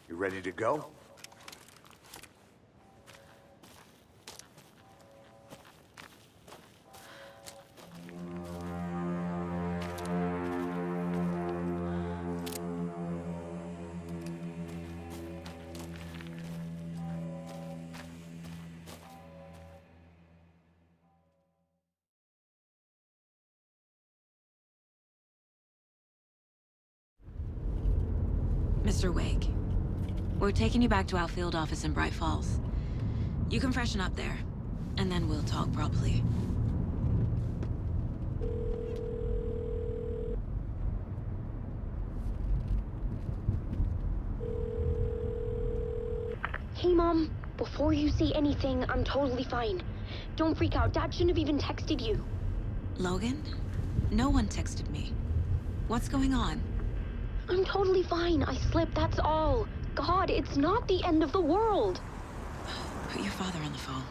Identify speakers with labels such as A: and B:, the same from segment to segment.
A: You ready to go?
B: Mr. Wake, we're taking you back to our field office in Bright Falls. You can freshen up there, and then we'll talk properly.
C: Hey, Mom. Before you say anything, I'm totally fine. Don't freak out. Dad shouldn't have even texted you.
B: Logan? No one texted me. What's going on?
C: I'm totally fine. I slipped, that's all. God, it's not the end of the world.
B: Put your father on the phone.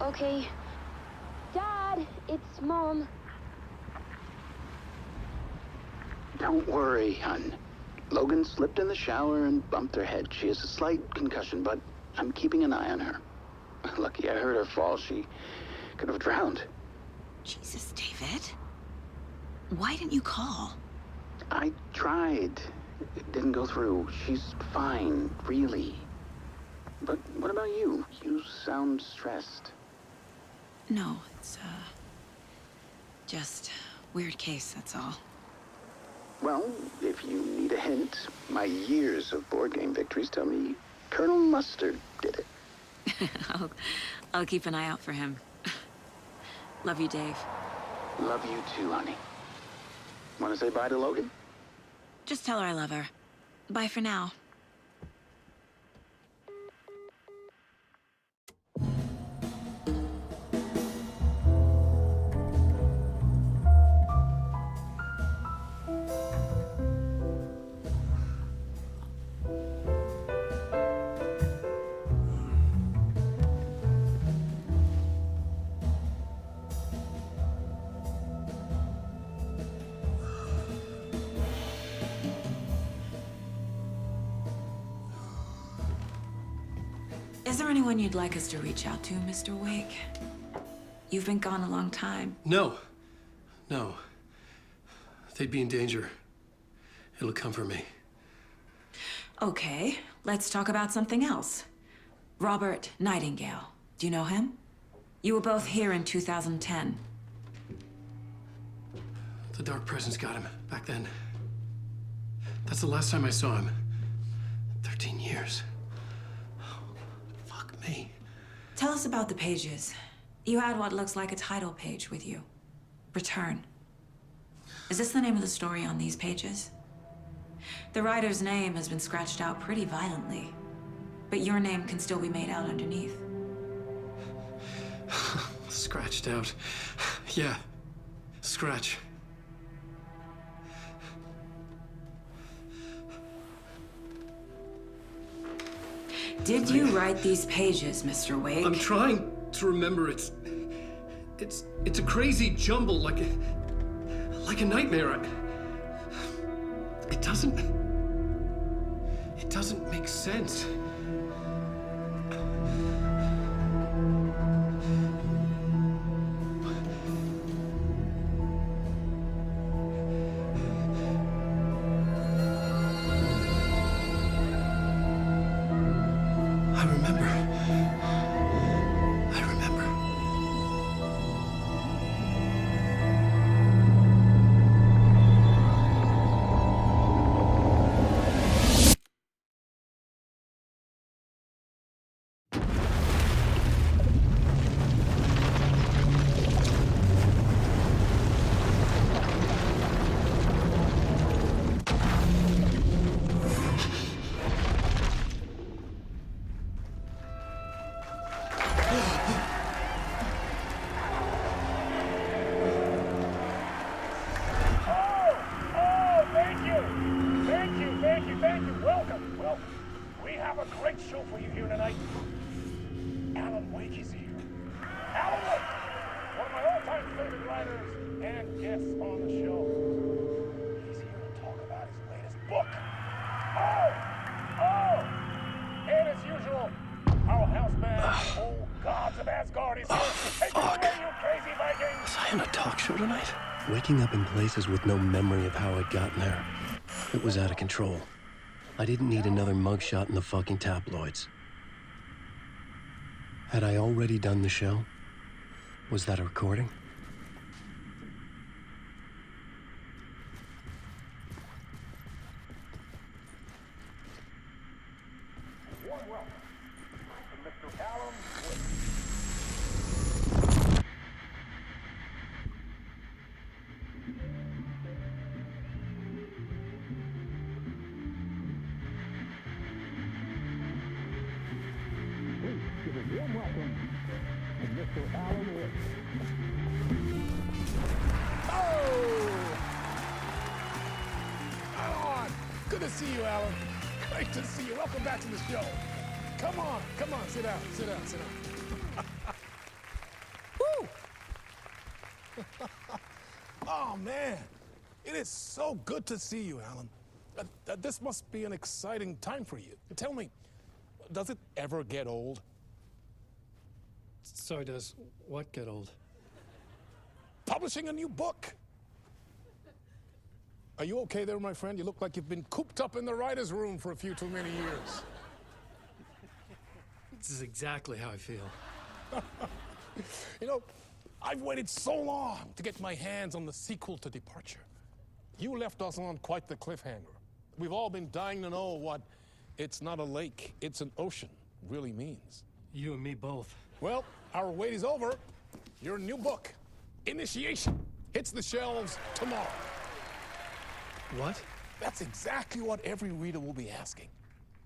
C: Okay. Dad, it's Mom.
D: Don't worry, hon. Logan slipped in the shower and bumped her head. She has a slight concussion, but I'm keeping an eye on her. Lucky I heard her fall. She could have drowned.
B: Jesus, David. Why didn't you call?
D: I tried. It didn't go through. She's fine, really. But what about you? You sound stressed.
B: No, it's, just weird case, that's all.
D: Well, if you need a hint, my years of board game victories tell me Colonel Mustard did it.
B: I'll keep an eye out for him. Love you, Dave.
D: Love you too, honey. Want to say bye to Logan?
B: Just tell her I love her. Bye for now. Is there anyone you'd like us to reach out to, Mr. Wake? You've been gone a long time.
E: No. They'd be in danger. It'll come for me.
B: Okay, let's talk about something else. Robert Nightingale. Do you know him? You were both here in 2010.
E: The Dark Presence got him back then. That's the last time I saw him. 13 years. Fuck me.
B: Tell us about the pages. You had what looks like a title page with you. Return. Is this the name of the story on these pages? The writer's name has been scratched out pretty violently, but your name can still be made out underneath.
E: Scratched out. Yeah. Scratch.
B: Did you write these pages, Mr. Wake?
E: I'm trying to remember. It's a crazy jumble, like a nightmare. It doesn't make sense. I remember.
F: Thank you. Welcome. We have a great show for you here tonight. Alan Wake is here. Alan Wake, one of my all-time favorite writers and guests on the show. He's here to talk about his latest book. Oh,
E: show tonight?
A: Waking up in places with no memory of how I'd gotten there. It was out of control. I didn't need another mugshot in the fucking tabloids. Had I already done the show? Was that a recording?
F: Warm welcome to Mr. Alan Wake. Please give a warm welcome to Mr. Alan Wake. Oh! Alan! Good to see you, Alan. Great to see you. Welcome back to the show. Come on, sit down. Woo! Oh, man. It is so good to see you, Alan. This must be an exciting time for you. Tell me, does it ever get old?
E: So does what get old?
F: Publishing a new book. Are you okay there, my friend? You look like you've been cooped up in the writer's room for a few too many years.
E: This is exactly how I feel.
F: You know, I've waited so long to get my hands on the sequel to Departure. You left us on quite the cliffhanger. We've all been dying to know what "it's not a lake, it's an ocean" really means.
E: You and me both.
F: Well, our wait is over. Your new book, Initiation, hits the shelves tomorrow.
E: What?
F: That's exactly what every reader will be asking.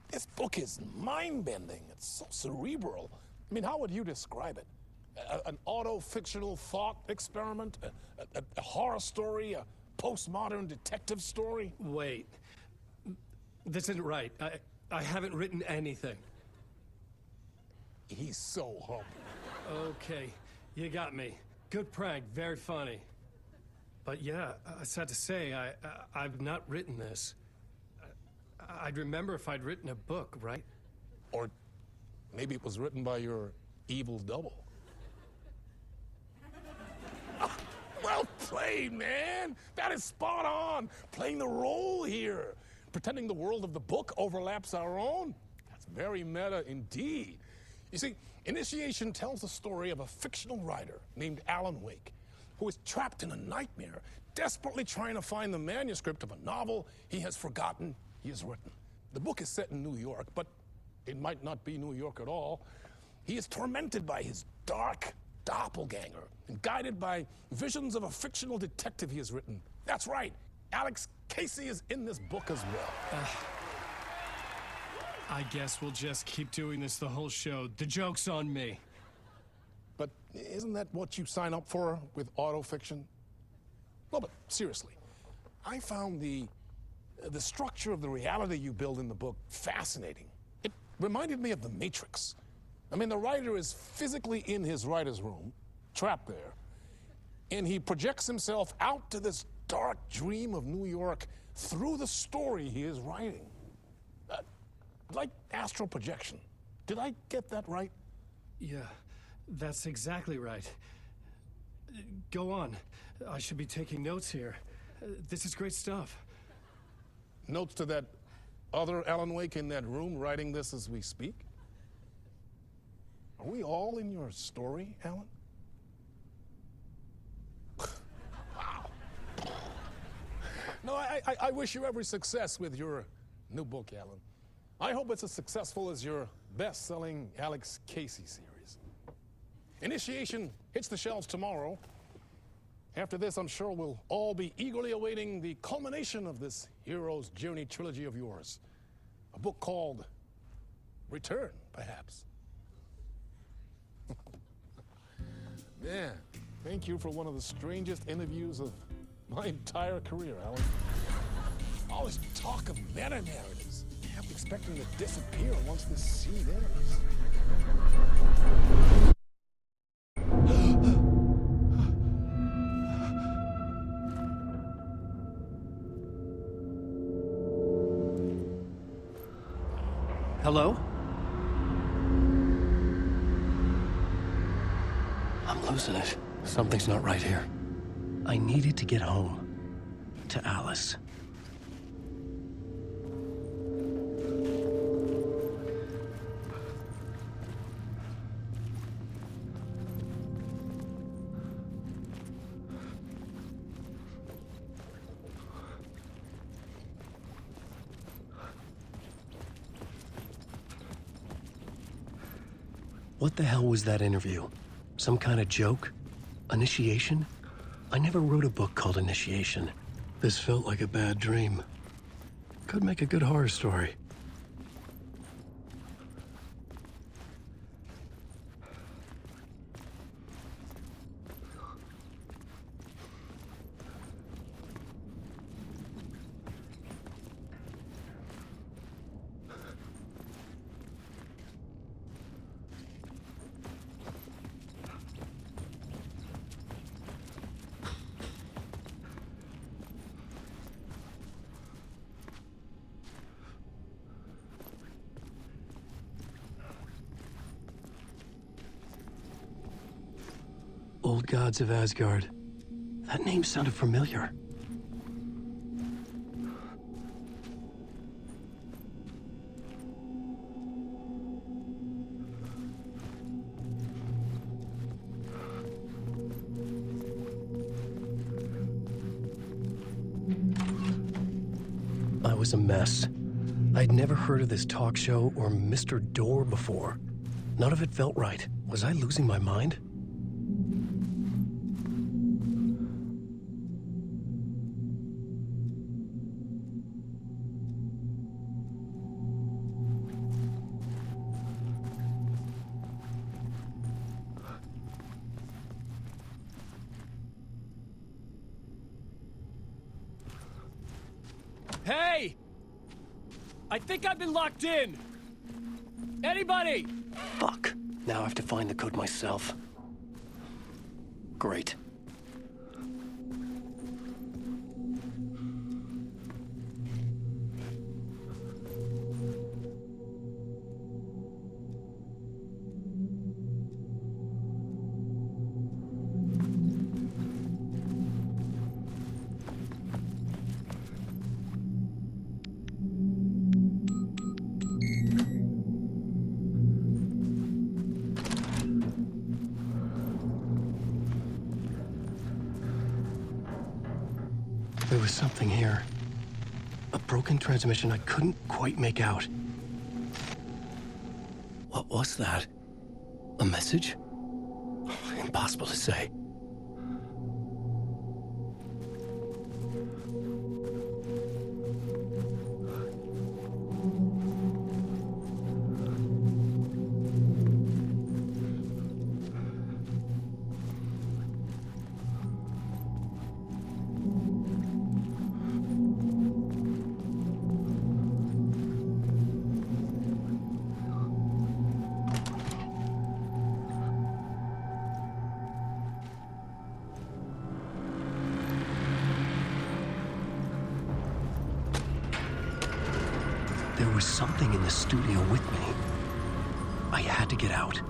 F: This book is mind-bending. It's so cerebral. I mean, how would you describe it? An auto-fictional thought experiment? A horror story? A postmodern detective story?
E: Wait. This isn't right. I haven't written anything.
F: He's so humble.
E: Okay, you got me. Good prank, very funny. But yeah, sad to say, I've not written this. I'd remember if I'd written a book, right?
F: Or maybe it was written by your evil double. Well played, man. That is spot on. Playing the role here. Pretending the world of the book overlaps our own. That's very meta indeed. You see, Initiation tells the story of a fictional writer named Alan Wake, who is trapped in a nightmare, desperately trying to find the manuscript of a novel he has forgotten he has written. The book is set in New York, but it might not be New York at all. He is tormented by his dark doppelganger and guided by visions of a fictional detective he has written. That's right, Alex Casey is in this book as well.
E: I guess we'll just keep doing this the whole show. The joke's on me.
F: But isn't that what you sign up for with autofiction? No, but seriously, I found the structure of the reality you build in the book fascinating. It reminded me of The Matrix. I mean, the writer is physically in his writer's room, trapped there, and he projects himself out to this dark dream of New York through the story he is writing. Like astral projection. Did I get that right?
E: Yeah, that's exactly right. Go on. I should be taking notes here. This is great stuff.
F: Notes to that other Alan Wake in that room writing this as we speak? Are we all in your story, Alan? Wow. No, I wish you every success with your new book, Alan. I hope it's as successful as your best-selling Alex Casey series. Initiation hits the shelves tomorrow. After this, I'm sure we'll all be eagerly awaiting the culmination of this hero's journey trilogy of yours. A book called Return, perhaps. Man, thank you for one of the strangest interviews of my entire career, Alan. All this talk of meta-narratives. I'm expecting to disappear once this scene ends.
A: Hello? I'm losing it. Something's not right here. I needed to get home. To Alice. What the hell was that interview? Some kind of joke? Initiation? I never wrote a book called Initiation. This felt like a bad dream. Could make a good horror story. Old Gods of Asgard. That name sounded familiar. I was a mess. I'd never heard of this talk show or Mr. Door before. None of it felt right. Was I losing my mind?
E: Hey! I think I've been locked in! Anybody?
A: Fuck. Now I have to find the code myself. Great. There was something here. A broken transmission I couldn't quite make out. What was that? A message? Impossible to say. There was something in the studio with me. I had to get out.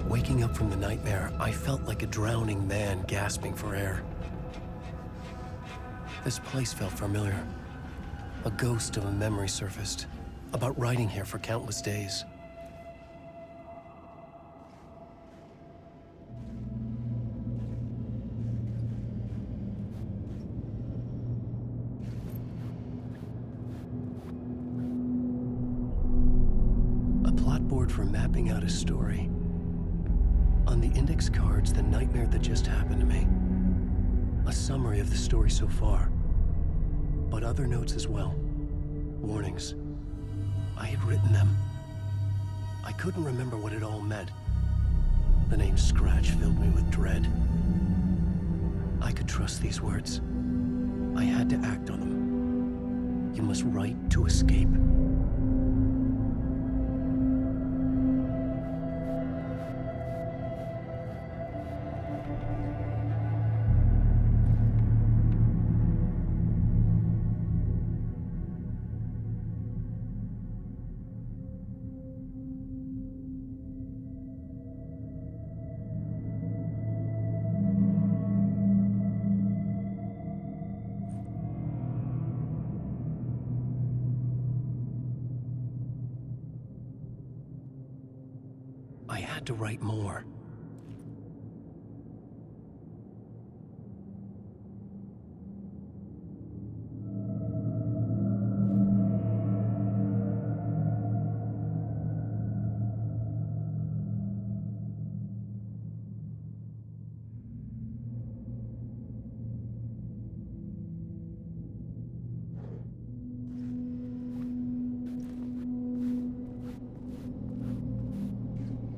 A: Waking up from the nightmare, I felt like a drowning man gasping for air. This place felt familiar. A ghost of a memory surfaced, about riding here for countless days. A plot board for mapping out a story. On the index cards, the nightmare that just happened to me. A summary of the story so far, but other notes as well. Warnings. I had written them. I couldn't remember what it all meant. The name Scratch filled me with dread. I could trust these words. I had to act on them. You must write to escape. I had to write more.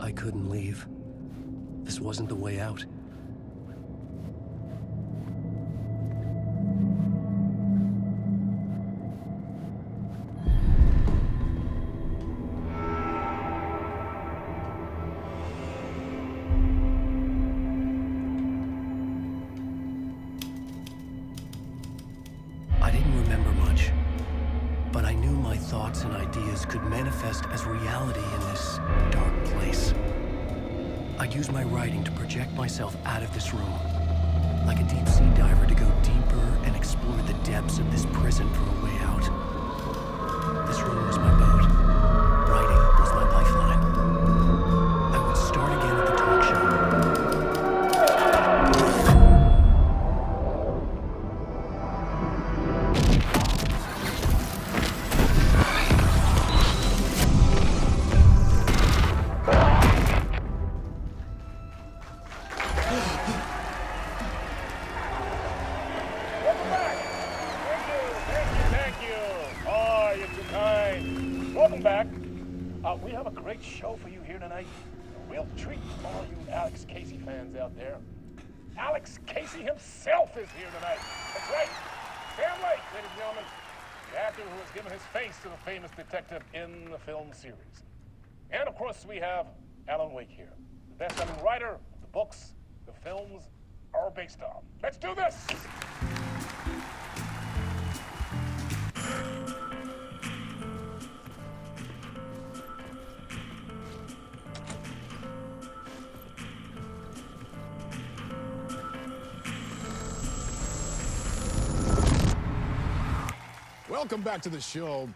A: I couldn't leave. This wasn't the way out. I didn't remember much, but I knew my thoughts and ideas could manifest as reality in this dark place. I'd use my writing to project myself out of this room, like a deep sea diver to go deeper and explore the depths of this prison for a way out. This room was my boat. Writing was my lifeline. I would start again at the talk show.
F: Welcome back. Thank you. Oh, you're too kind. Welcome back. We have a great show for you here tonight. A real treat for all you Alex Casey fans out there. Alex Casey himself is here tonight. That's right. Sam Lake, ladies and gentlemen. The actor who has given his face to the famous detective in the film series. And of course, we have Alan Wake here. The best-selling writer, the books, the films are based on. Let's do this!
G: Welcome back to the show.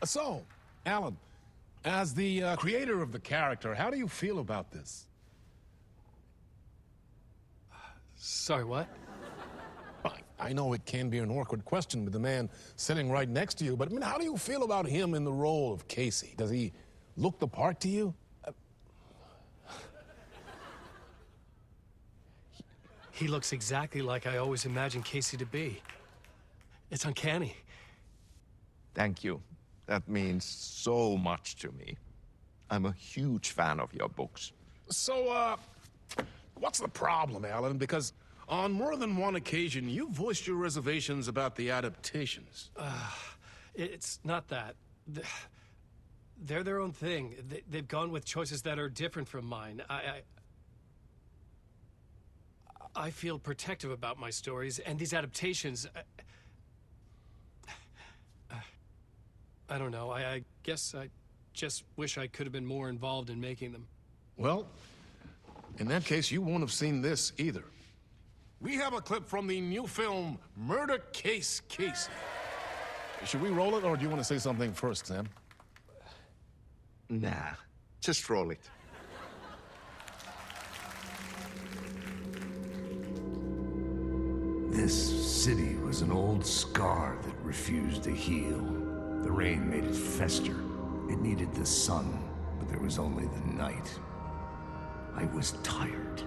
G: So, Alan, as the creator of the character, how do you feel about this?
E: Sorry, what?
G: I know it can be an awkward question with the man sitting right next to you, but I mean, how do you feel about him in the role of Casey? Does he look the part to you?
E: He looks exactly like I always imagined Casey to be. It's uncanny.
H: Thank you. That means so much to me. I'm a huge fan of your books.
G: So, what's the problem, Alan? Because on more than one occasion, you voiced your reservations about the adaptations.
E: It's not that. They're their own thing. They've gone with choices that are different from mine. I feel protective about my stories, and these adaptations... I don't know. I guess I just wish I could have been more involved in making them.
G: Well, in that case, you won't have seen this either. We have a clip from the new film, Murder Case Casey. Should we roll it, or do you want to say something first, Sam?
H: Nah, just roll it.
I: This city was an old scar that refused to heal. The rain made it fester. It needed the sun, but there was only the night. I was tired.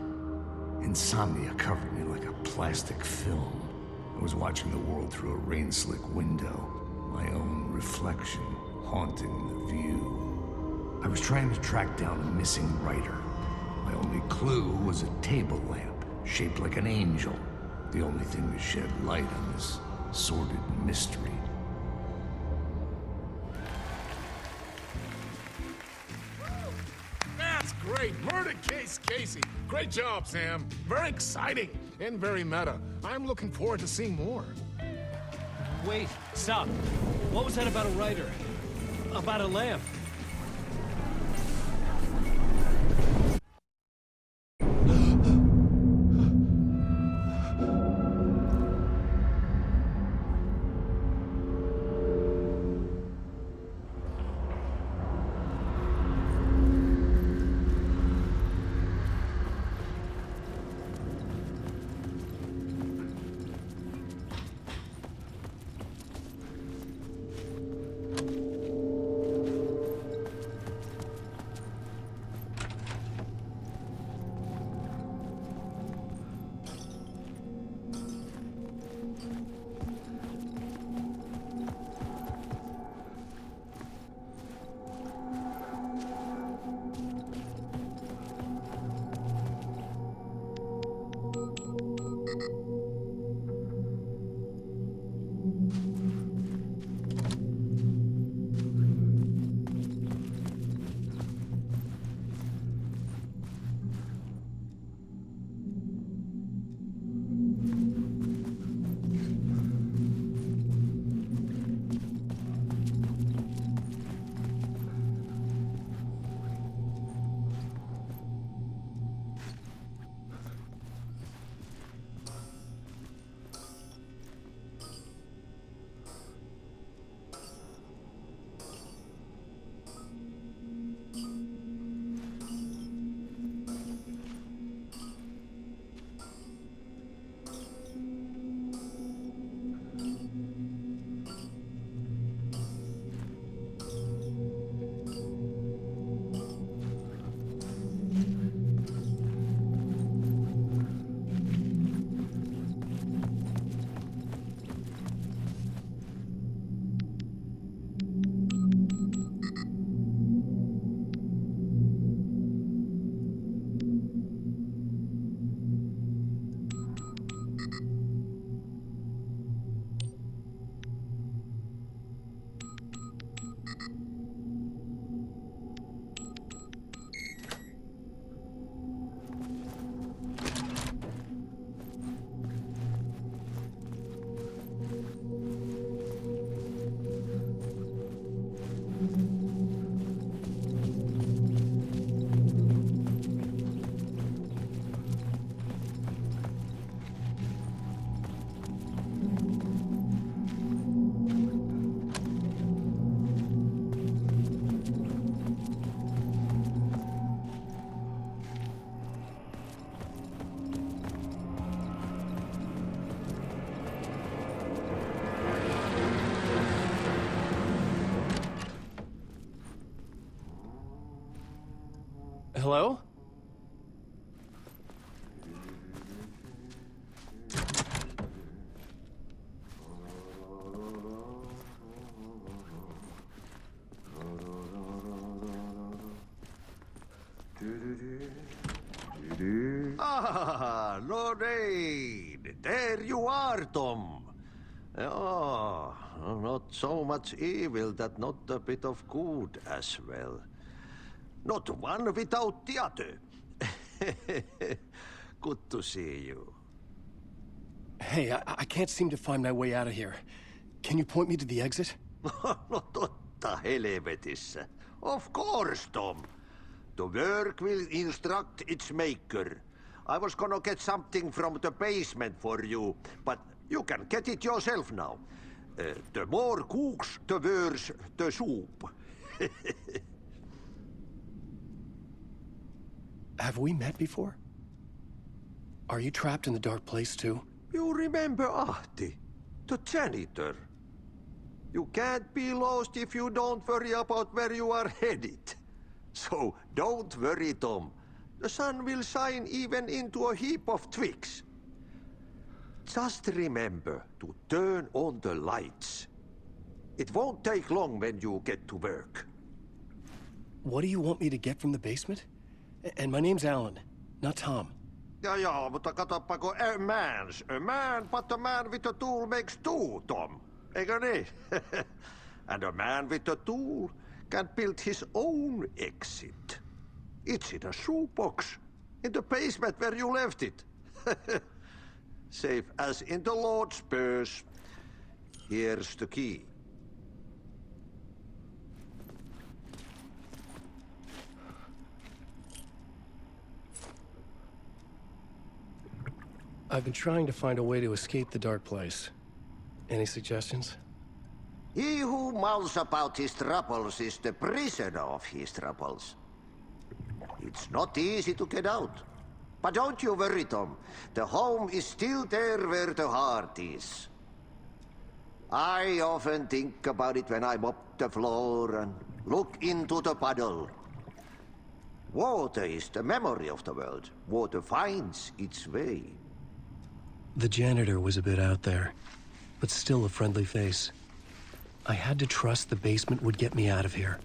I: Insomnia covered me like a plastic film. I was watching the world through a rain-slick window, my own reflection haunting the view. I was trying to track down a missing writer. My only clue was a table lamp, shaped like an angel. The only thing to shed light on this sordid mystery.
G: That's great! Murder Case Casey! Great job, Sam. Very exciting and very meta. I'm looking forward to seeing more.
E: Wait, stop. What was that about a writer? About a lamp? Hello?
J: Ah, Lorraine! There you are, Tom. Oh, not so much evil that not a bit of good as well. Not one without the other. Good to see you.
E: Hey, I can't seem to find my way out of here. Can you point me to the exit?
J: No totta helvetissä. Of course, Tom. The work will instruct its maker. I was gonna get something from the basement for you, but you can get it yourself now. The more cooks, the worse the soup.
E: Have we met before? Are you trapped in the dark place too?
J: You remember Ahti, the janitor. You can't be lost if you don't worry about where you are headed. So don't worry, Tom. The sun will shine even into a heap of twigs. Just remember to turn on the lights. It won't take long when you get to work.
A: What do you want me to get from the basement? And my name's Alan, not Tom.
J: Ja, mutta katoppa, a man, but a man with a tool makes two, Tom. Eikö niin? And a man with a tool can build his own exit. It's in a shoebox, in the basement where you left it. Safe as in the Lord's purse. Here's the key.
A: I've been trying to find a way to escape the dark place. Any suggestions?
J: He who mouths about his troubles is the prisoner of his troubles. It's not easy to get out. But don't you worry, Tom. The home is still there where the heart is. I often think about it when I mop the floor and look into the puddle. Water is the memory of the world. Water finds its way.
A: The janitor was a bit out there, but still a friendly face. I had to trust the basement would get me out of here.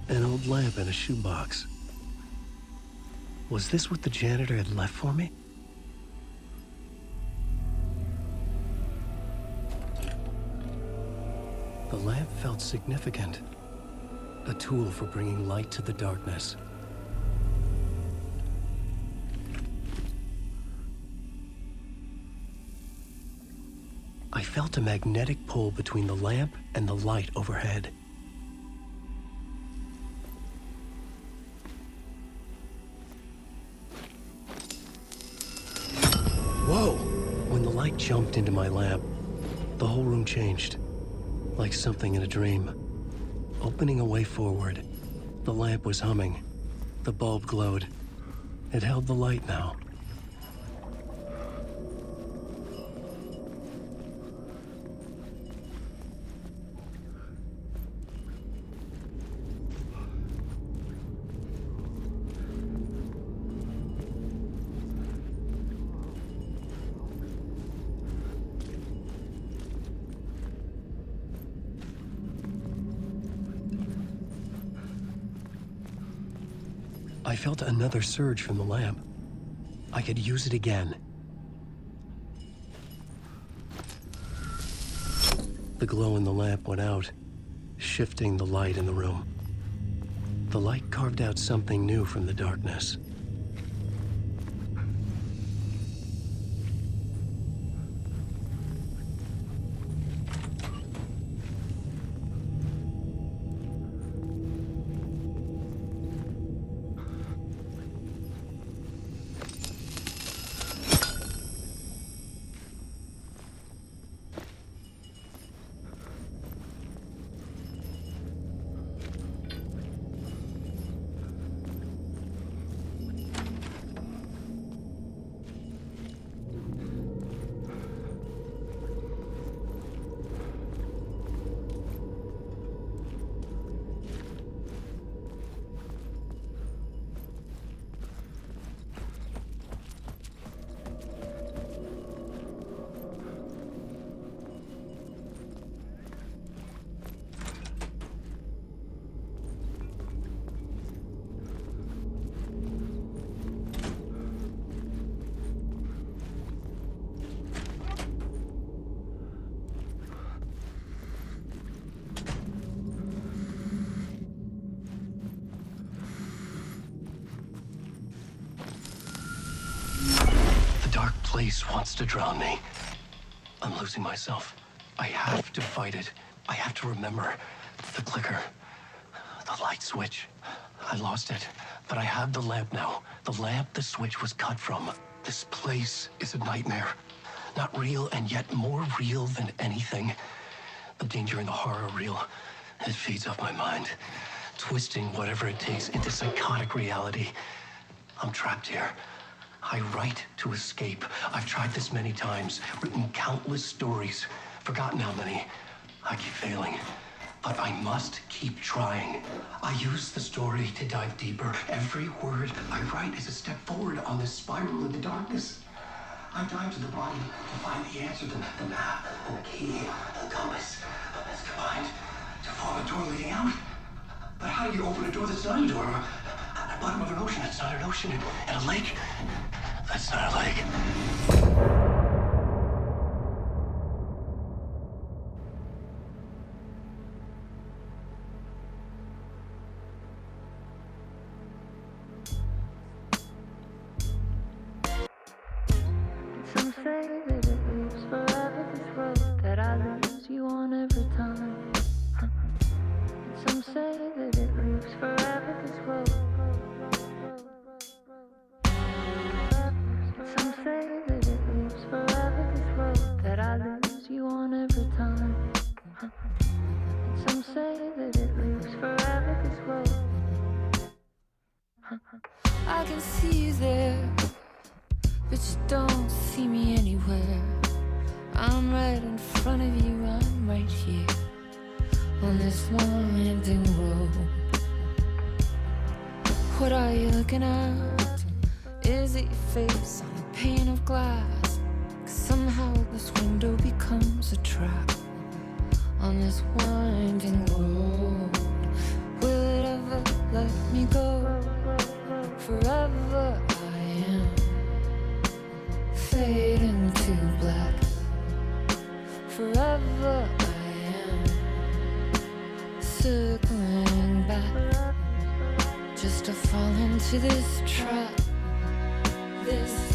A: An old lamp in a shoebox. Was this what the janitor had left for me? The lamp felt significant. A tool for bringing light to the darkness. I felt a magnetic pull between the lamp and the light overhead. Whoa! When the light jumped into my lamp, the whole room changed, like something in a dream. Opening a way forward, the lamp was humming. The bulb glowed. It held the light now. I felt another surge from the lamp. I could use it again. The glow in the lamp went out, shifting the light in the room. The light carved out something new from the darkness. voice wants to drown me. I'm losing myself. I have to fight it. I have to remember the clicker, the light switch. I lost it, but I have the lamp now. The lamp the switch was cut from. This place is a nightmare. Not real, and yet more real than anything. The danger and the horror real. It feeds off my mind, twisting whatever it takes into psychotic reality. I'm trapped here. I write to escape. I've tried this many times, written countless stories, forgotten how many. I keep failing, but I must keep trying. I use the story to dive deeper. Every word I write is a step forward on this spiral into darkness. I dive to the bottom to find the answer, the map, and the key, the compass. It's combined to form a door leading out. But how do you open a door that's not a door? At the bottom of an ocean, that's not an ocean. And a lake, that's not a lake.
K: Some say that it lives forever, this road that I lose you on every time. And some say that it lives forever, this road. And some say that it lives forever, this road that I lose you on every time. And some say that it lives forever, this road. I can see you there, but you don't see me anywhere. I'm right in front of you, I'm right here on this winding road. What are you looking at? Is it your face on a pane of glass? 'Cause somehow this window becomes a trap on this winding road. Will it ever let me go? Forever I am fading to black. Forever I am circling back, just to fall into this trap. This